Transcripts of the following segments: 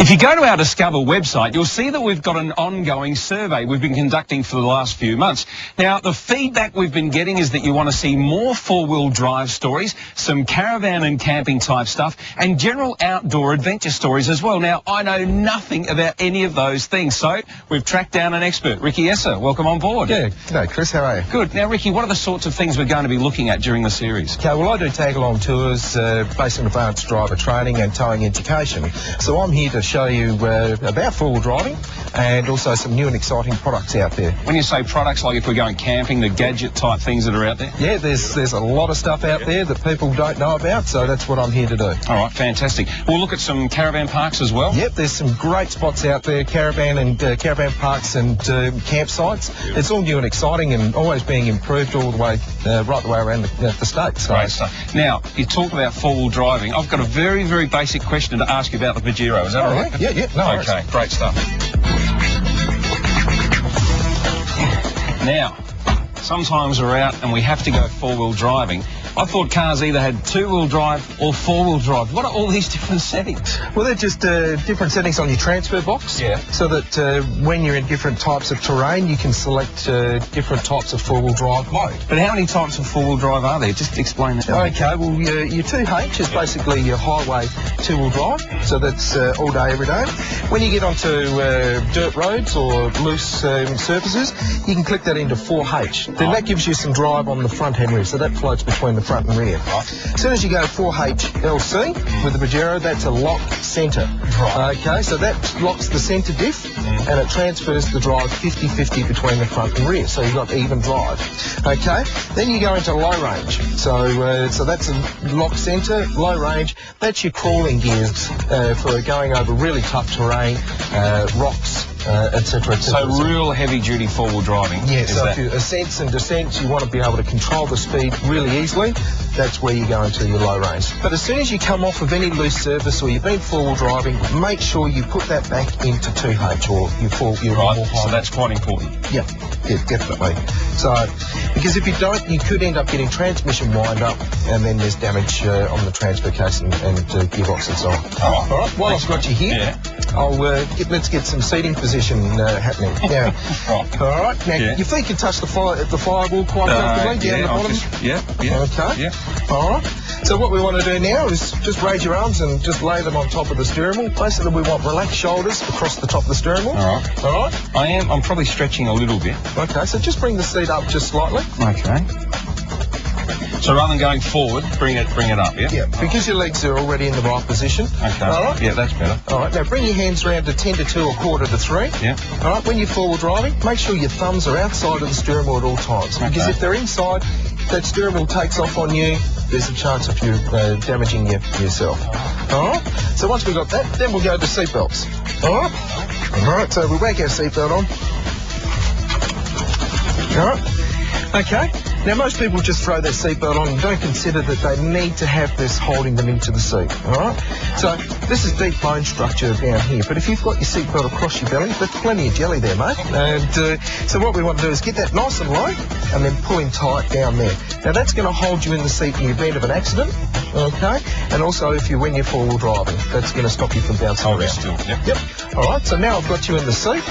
If you go to our Discover website, you'll see that we've got an ongoing survey we've been conducting for the last few months. Now, the feedback we've been getting is that you want to see more four-wheel drive stories, some caravan and camping type stuff, and general outdoor adventure stories as well. Now, I know nothing about any of those things, so we've tracked down an expert. Ricky Esser, welcome on board. Yeah, g'day Chris, how are you? Good. Now, Ricky, what are the sorts of things we're going to be looking at during the series? Okay, well, I do tag-along tours based on advanced driver training and towing education. So I'm here to show you about four-wheel driving and also some new and exciting products out there. When you say products, like if we're going camping, the gadget type things that are out there? Yeah, there's a lot of stuff out there that people don't know about, so that's what I'm here to do. All right, fantastic. We'll look at some caravan parks as well? Yep, there's some great spots out there, caravan parks and campsites. It's all new and exciting and always being improved all the way, right the way around the state. So. Great stuff. Now, you talk about four-wheel driving. I've got a very, very basic question to ask you about the Pajero. Is that all right? Yeah, no worries. Okay, great stuff. Now, sometimes we're out and we have to go four-wheel driving. I thought cars either had two-wheel drive or four-wheel drive. What are all these different settings? Well, they're just different settings on your transfer box. Yeah. So that when you're in different types of terrain, you can select different types of four-wheel drive mode. But how many types of four-wheel drive are there? Just explain that. Okay, well, your 2H is basically your highway two-wheel drive. So that's all day, every day. When you get onto dirt roads or loose surfaces, you can click that into 4H. Then that gives you some drive on the front end rear. So that floats between the front and rear. As soon as you go 4H LC with the Pajero, that's a lock centre. Right. Okay, so that locks the centre diff and it transfers the drive 50-50 between the front and rear. So you've got even drive. Okay, then you go into low range. So that's a lock centre, low range. That's your crawling gears for going over really tough terrain, rocks, etc. So real heavy-duty four-wheel driving. Yeah, so if you ascents and descents, you want to be able to control the speed really easily. That's where you go into your low range. But as soon as you come off of any loose surface or you've been four-wheel driving, make sure you put that back into 2H or your normal high. So that's quite important. Yeah, definitely. So, because if you don't, you could end up getting transmission wind-up and then there's damage on the transfer case and gearbox and so on. All right, while I've got you here, let's get some seating position happening. Now, all right, now your feet can touch the firewall quite comfortably down the bottom. Okay. Yeah. All right. So what we want to do now is just raise your arms and just lay them on top of the steering wheel. Basically, we want relaxed shoulders across the top of the steering wheel. All right. All right. I'm probably stretching a little bit. Okay. So just bring the seat up just slightly. Okay. So rather than going forward, bring it up, yeah? Yeah, because your legs are already in the right position. Okay. All right? Yeah, that's better. All right, now bring your hands around to 10 to 2 or quarter to 3. Yeah. All right, when you're four-wheel driving, make sure your thumbs are outside of the steering wheel at all times. Okay. Because if they're inside, that steering wheel takes off on you, there's a chance of you damaging yourself. All right? So once we've got that, then we'll go to seatbelts. All right? All right, so we whack our seatbelt on. All right? Okay. Now, most people just throw their seatbelt on and don't consider that they need to have this holding them into the seat, all right? So this is deep bone structure down here, but if you've got your seatbelt across your belly, there's plenty of jelly there, mate. And so what we want to do is get that nice and low and then pull in tight down there. Now, that's going to hold you in the seat in the event of an accident, okay? And also when you're four-wheel driving, that's going to stop you from bouncing around. Still, yeah. Yep. All right, so now I've got you in the seat.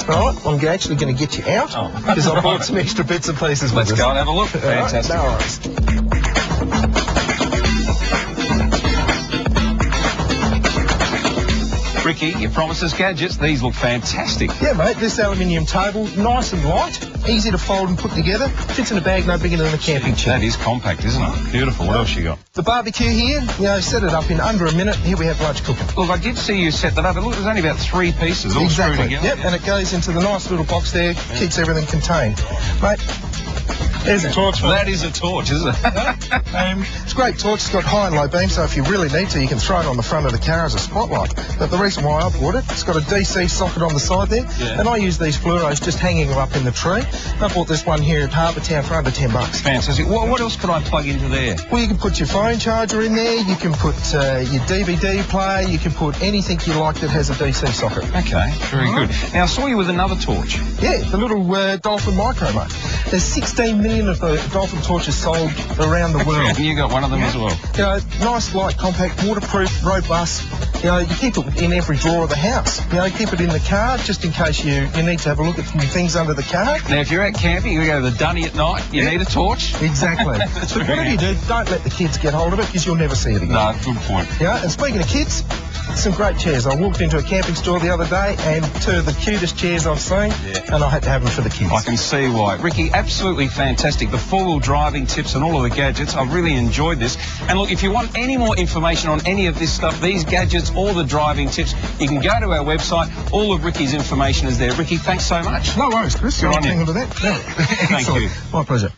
All right, I'm actually going to get you out because I've brought some extra bits and pieces with us. Let's go and have a look. Fantastic. No worries. Ricky, you promised us gadgets. These look fantastic. Yeah, mate, this aluminium table, nice and light, easy to fold and put together, fits in a bag no bigger than a camping chair. That is compact, isn't it? Beautiful. What else you got? The barbecue here, set it up in under a minute. Here we have lunch cooking. Look, I did see you set that up. Look, there's only about 3 pieces all screwed together. Yep, and it goes into the nice little box there, keeps everything contained. Mate, there's a torch. That is a torch, isn't it? It's a great torch. It's got high and low beam, so if you really need to, you can throw it on the front of the car as a spotlight. But the reason why I bought it, it's got a DC socket on the side there, and I use these fluoros just hanging them up in the tree. I bought this one here at Harbour Town for under $10. Fantastic. What else could I plug into there? Well, you can put your phone charger in there, you can put your DVD player, you can put anything you like that has a DC socket. Okay, very good. Now, I saw you with another torch. Yeah, the little Dolphin Micro, mate. There's 16 million of the Dolphin torches sold around the world. And you got one of them as well. Nice, light, compact, waterproof, robust. You know, you keep it in every drawer of the house. You know, keep it in the car just in case you need to have a look at some things under the car. Now, if you're out camping, you go to the dunny at night, you need a torch. Exactly. But whatever you do, don't let the kids get hold of it because you'll never see it again. No, good point. Yeah, and speaking of kids, some great chairs. I walked into a camping store the other day and two of the cutest chairs I've seen, and I had to have them for the kids. I can see why. Ricky, absolutely fantastic. The four-wheel driving tips and all of the gadgets, I really enjoyed this. And look, if you want any more information on any of this stuff, these gadgets or the driving tips, you can go to our website. All of Ricky's information is there. Ricky, thanks so much. No worries, Chris. Good on you. Hang on to that. Yeah. Thank you. My pleasure.